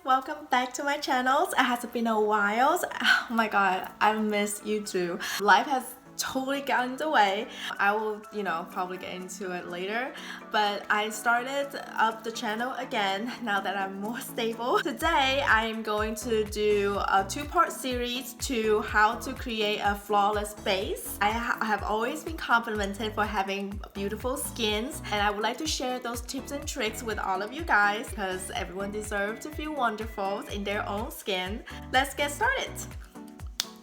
welcome back to my channel. It has been a while. Oh my god, I miss you too. Life has totally gotten in the way. I will, probably get into it later, but I started up the channel again now that I'm more stable. Today I'm going to do a two-part series to how to create a flawless base. I have always been complimented for having beautiful skins, and I would like to share those tips and tricks with all of you guys because everyone deserves to feel wonderful in their own skin. Let's get started.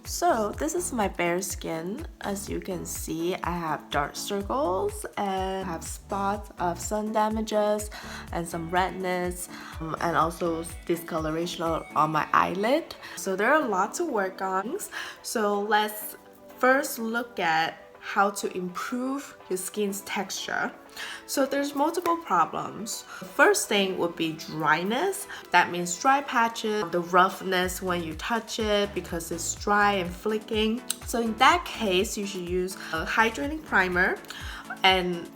So this is my bare skin. As you can see, I have dark circles and I have spots of sun damages and some redness and also discoloration on my eyelid. So there are a lot to work on. So let's first look at how to improve your skin's texture. So there's multiple problems. The first thing would be dryness. That means dry patches, the roughness when you touch it because it's dry and flicking. So in that case, you should use a hydrating primer and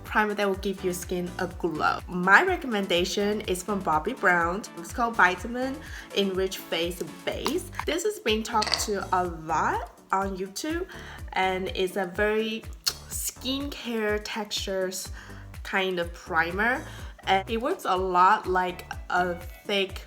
primer that will give your skin a glow. My recommendation is from Bobbi Brown. It's called Vitamin Enriched Face Base. This is being talked to a lot on YouTube and it's a very skincare textures kind of primer, and it works a lot like a thick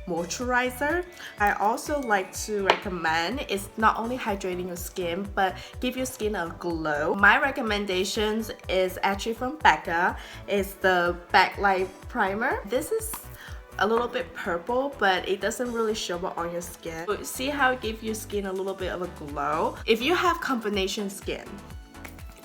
moisturizer. I also like to recommend it's not only hydrating your skin but give your skin a glow. My recommendations is actually from Becca. It's the backlight primer. This is a little bit purple, but it doesn't really show up on your skin. So see how it gives your skin a little bit of a glow. If you have combination skin,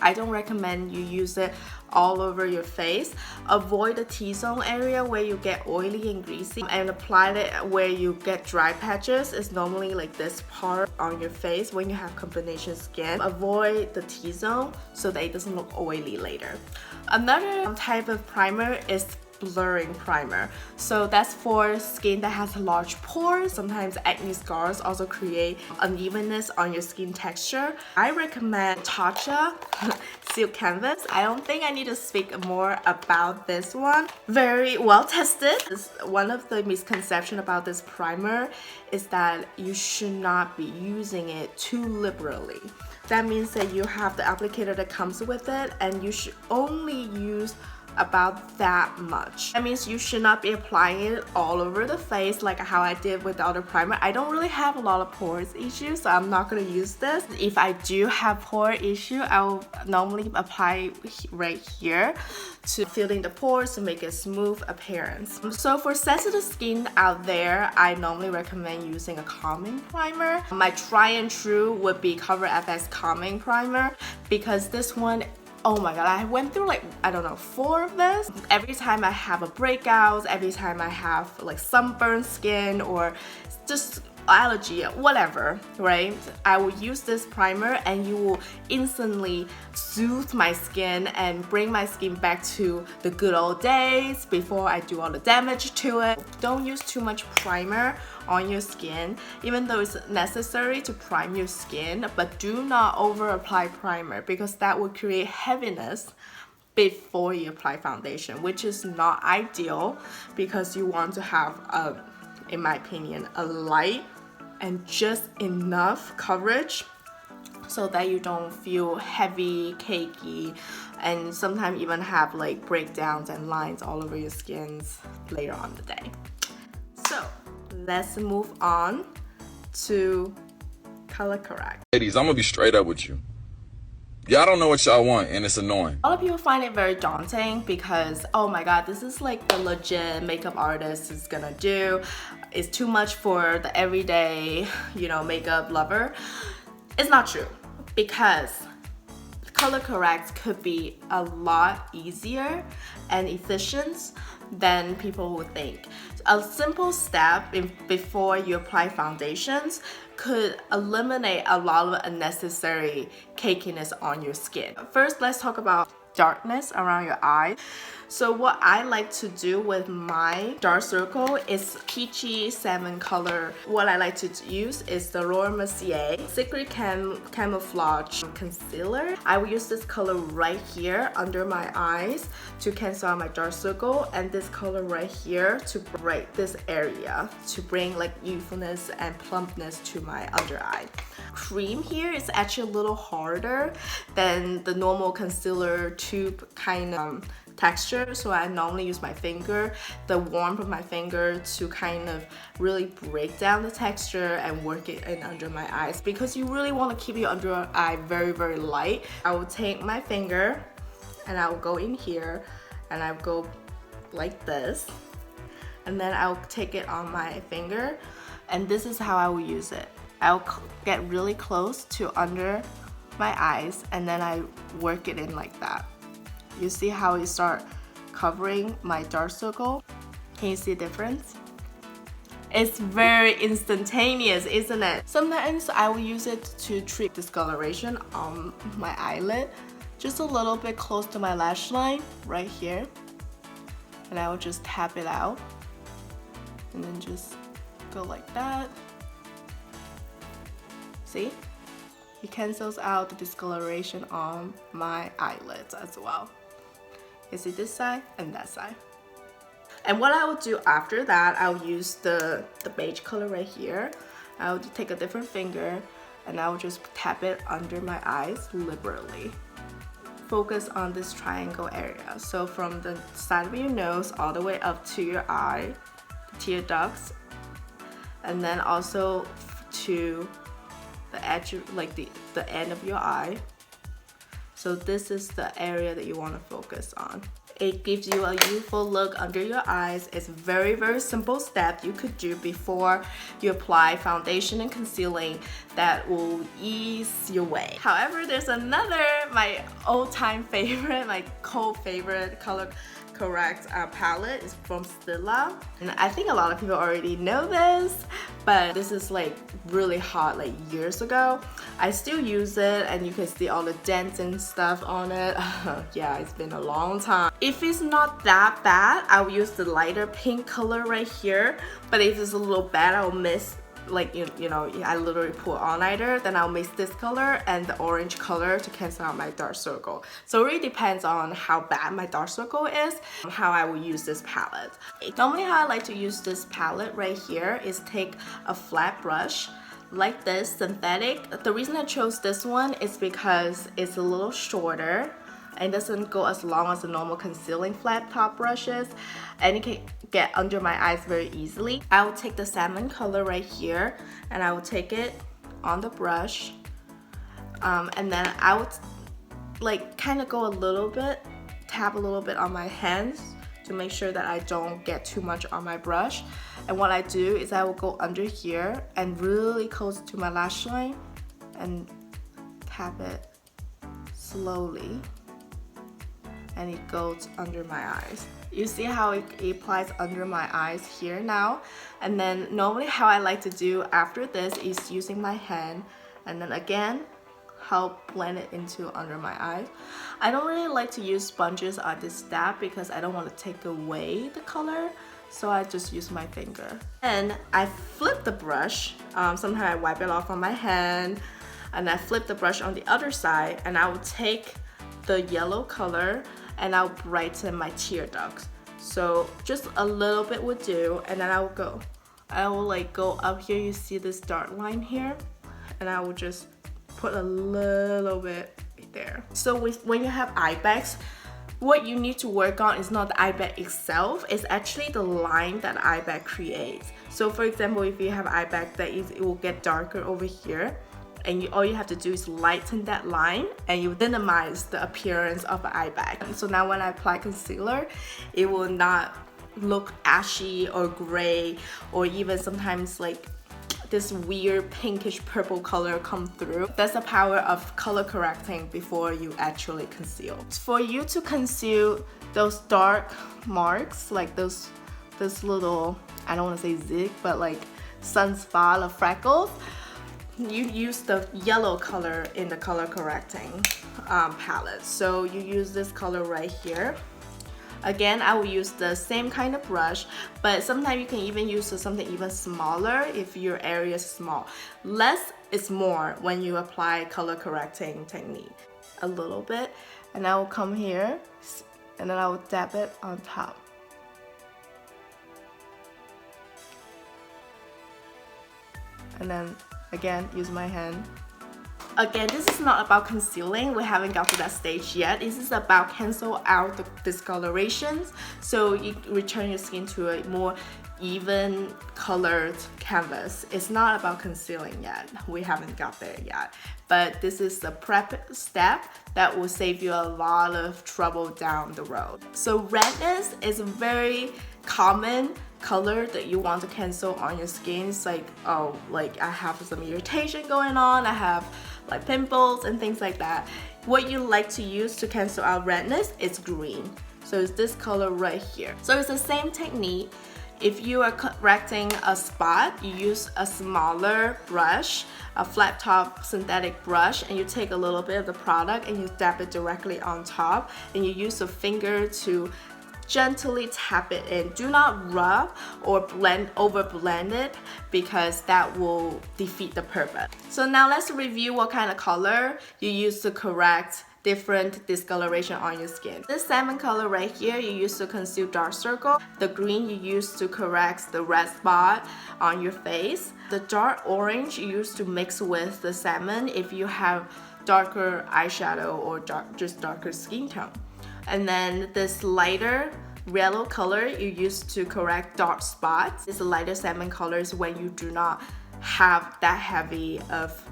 I don't recommend you use it all over your face. Avoid the T-zone area where you get oily and greasy, and apply it where you get dry patches. It's normally like this part on your face when you have combination skin. Avoid the T-zone so that it doesn't look oily later. Another type of primer is blurring primer. So that's for skin that has large pores. Sometimes acne scars also create unevenness on your skin texture. I recommend Tatcha Silk Canvas. I don't think I need to speak more about this one. Very well tested. One of the misconceptions about this primer is that you should not be using it too liberally. That means that you have the applicator that comes with it and you should only use about that much. That means you should not be applying it all over the face like how I did with the other primer. I don't really have a lot of pores issues, so I'm not going to use this. If I do have pore issue, I will normally apply right here to fill in the pores to make a smooth appearance. So for sensitive skin out there, I normally recommend using a calming primer. My try and true would be CoverFX calming primer because this one, oh my god, I went through like, I don't know, 4 of this. Every time I have a breakout, every time I have like sunburned skin or just allergy, whatever, right? I will use this primer and you will instantly soothe my skin and bring my skin back to the good old days before I do all the damage to it. Don't use too much primer on your skin, even though it's necessary to prime your skin, but do not over apply primer because that will create heaviness before you apply foundation, which is not ideal because you want to have in my opinion, a light and just enough coverage so that you don't feel heavy, cakey, and sometimes even have like breakdowns and lines all over your skins later on the day. So let's move on to color correct. Ladies, I'm gonna be straight up with you. Y'all don't know what y'all want and it's annoying. A lot of people find it very daunting because, oh my god, this is like the legit makeup artist is gonna do. It's too much for the everyday, makeup lover. It's not true because color correct could be a lot easier and efficient than people would think. A simple step before you apply foundations could eliminate a lot of unnecessary cakiness on your skin. First, let's talk about darkness around your eye. So what I like to do with my dark circle is peachy salmon color. What I like to use is the Mercier Secret Camouflage Concealer. I will use this color right here under my eyes to cancel out my dark circle, and this color right here to brighten this area to bring like youthfulness and plumpness to my under eye. Cream here is actually a little harder than the normal concealer tube kind of texture, so I normally use my finger, the warmth of my finger, to kind of really break down the texture and work it in under my eyes, because you really want to keep your under eye very, very light. I will take my finger and I will go in here and I will go like this, and then I'll take it on my finger, and this is how I will use it. I'll get really close to under my eyes, and then I work it in like that. You see how it start covering my dark circle? Can you see the difference? It's very instantaneous, isn't it? Sometimes I will use it to treat discoloration on my eyelid, just a little bit close to my lash line right here, and I will just tap it out and then just go like that. See? It cancels out the discoloration on my eyelids as well. You see this side and that side. And what I will do after that, I'll use the beige color right here. I'll take a different finger and I'll just tap it under my eyes liberally. Focus on this triangle area. So from the side of your nose all the way up to your eye, the tear ducts, and then also to the edge, like the end of your eye. So this is the area that you want to focus on. It gives you a youthful look under your eyes. It's a very, very simple step you could do before you apply foundation and concealing that will ease your way. However, there's another, my all-time favorite, my co-favorite color correct palette is from Stila, and I think a lot of people already know this, but this is like really hot like years ago. I still use it, and you can see all the dents and stuff on it. Yeah, it's been a long time. If it's not that bad, I will use the lighter pink color right here, but if it's a little bad, I'll miss, like you know, I literally put on either, then I'll mix this color and the orange color to cancel out my dark circle. So it really depends on how bad my dark circle is, how I will use this palette. Normally how I like to use this palette right here is take a flat brush like this, synthetic. The reason I chose this one is because it's a little shorter and doesn't go as long as the normal concealing flat top brushes, and it can get under my eyes very easily. I will take the salmon color right here and I will take it on the brush, and then I would like kind of go a little bit, tap a little bit on my hands to make sure that I don't get too much on my brush. And what I do is I will go under here and really close to my lash line and tap it slowly, and it goes under my eyes. You see how it applies under my eyes here now? And then normally how I like to do after this is using my hand and then again help blend it into under my eyes. I don't really like to use sponges on this step because I don't want to take away the color, so I just use my finger. And I flip the brush. Sometimes I wipe it off on my hand, and I flip the brush on the other side, and I will take the yellow color and I'll brighten my tear ducts. So just a little bit would do, and then I will like go up here. You see this dark line here, and I will just put a little bit there. So when you have eye bags, what you need to work on is not the eye bag itself, it's actually the line that the eye bag creates. So for example, if you have eye bag that it will get darker over here, and all you have to do is lighten that line and you minimize the appearance of the eye bag. So now when I apply concealer, it will not look ashy or gray, or even sometimes like this weird pinkish purple color come through. That's the power of color correcting before you actually conceal. For you to conceal those dark marks, like those little, I don't want to say zig, but like sunspot or freckles, you use the yellow color in the color correcting palette. So you use this color right here. Again, I will use the same kind of brush, but sometimes you can even use something even smaller if your area is small. Less is more when you apply color correcting technique. A little bit, and I will come here, and then I will dab it on top. And then again, use my hand. Again, this is not about concealing. We haven't got to that stage yet. This is about cancel out the discolorations, so you return your skin to a more even colored canvas. It's not about concealing yet. We haven't got there yet. But this is the prep step that will save you a lot of trouble down the road. So redness is a very common color that you want to cancel on your skin. It's like, oh, like I have some irritation going on, I have like pimples and things like that. What you like to use to cancel out redness is green. So it's this color right here. So it's the same technique. If you are correcting a spot, you use a smaller brush, a flat top synthetic brush, and you take a little bit of the product and you dab it directly on top, and you use a finger to gently tap it in. Do not rub or over blend it, because that will defeat the purpose. So now let's review what kind of color you use to correct different discoloration on your skin. This salmon color right here you use to conceal dark circle. The green you use to correct the red spot on your face. The dark orange you use to mix with the salmon if you have darker eyeshadow or just darker skin tone. And then this lighter yellow color you use to correct dark spots. This lighter salmon colors when you do not have that heavy of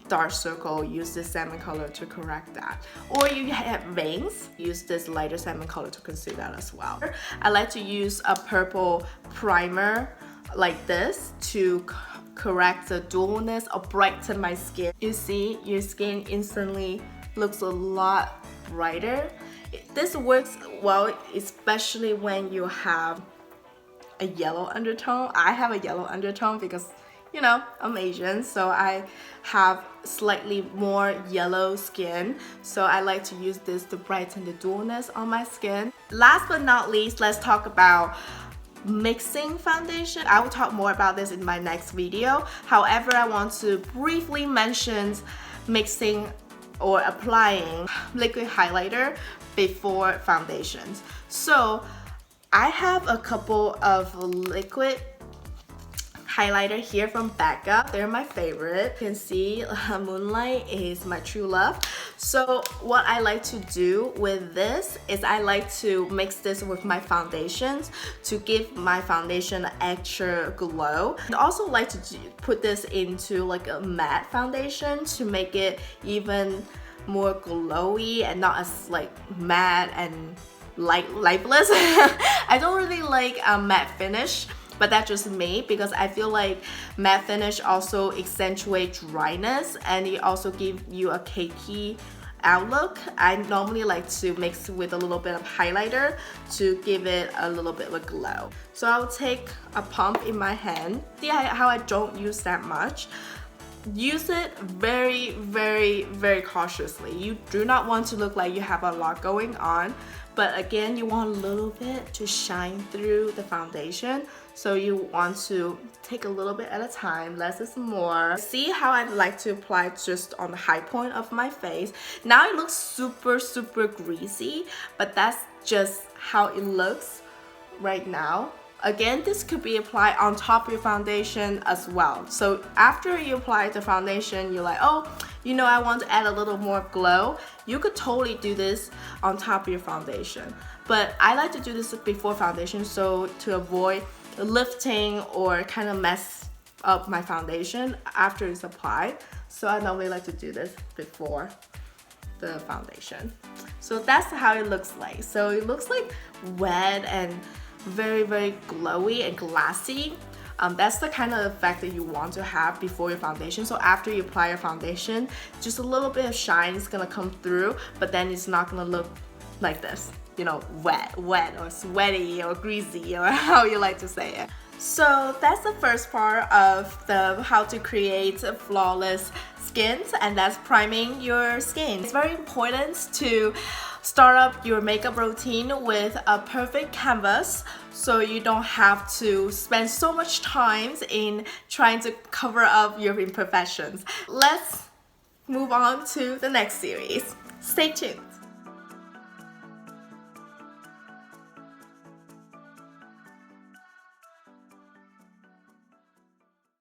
dark circle, use this salmon color to correct that. Or you have veins, use this lighter salmon color to conceal that as well. I like to use a purple primer like this to correct the dullness or brighten my skin. You see, your skin instantly looks a lot brighter. This works well, especially when you have a yellow undertone. I have a yellow undertone because, you know, I'm Asian, so I have slightly more yellow skin. So I like to use this to brighten the dullness on my skin. Last but not least, let's talk about mixing foundation. I will talk more about this in my next video. However, I want to briefly mention mixing or applying liquid highlighter before foundations. So I have a couple of liquid highlighter here from Becca. They're my favorite. You can see Moonlight is my true love. So what I like to do with this is I like to mix this with my foundations to give my foundation an extra glow. I also like to put this into like a matte foundation to make it even more glowy and not as like matte and lifeless. I don't really like a matte finish, but that's just me because I feel like matte finish also accentuates dryness and it also gives you a cakey outlook. I normally like to mix with a little bit of highlighter to give it a little bit of a glow. So I'll take a pump in my hand. See how I don't use that much? Use it very, very, very cautiously. You do not want to look like you have a lot going on, but again, you want a little bit to shine through the foundation. So you want to take a little bit at a time, less is more. See how I like to apply just on the high point of my face. Now it looks super, super greasy, but that's just how it looks right now. Again, this could be applied on top of your foundation as well. So after you apply the foundation, you're like, oh, you know, I want to add a little more glow. You could totally do this on top of your foundation. But I like to do this before foundation, so to avoid lifting or kind of mess up my foundation after it's applied. So I normally like to do this before the foundation. So that's how it looks like. So it looks like wet and very, very glowy and glassy. That's the kind of effect that you want to have before your foundation. So after you apply your foundation, just a little bit of shine is gonna come through, but then it's not gonna look like this, you know, wet or sweaty or greasy or how you like to say it. So that's the first part of the how to create a flawless skins, and that's priming your skin. It's very important to start up your makeup routine with a perfect canvas so you don't have to spend so much time in trying to cover up your imperfections. Let's move on to the next series. Stay tuned.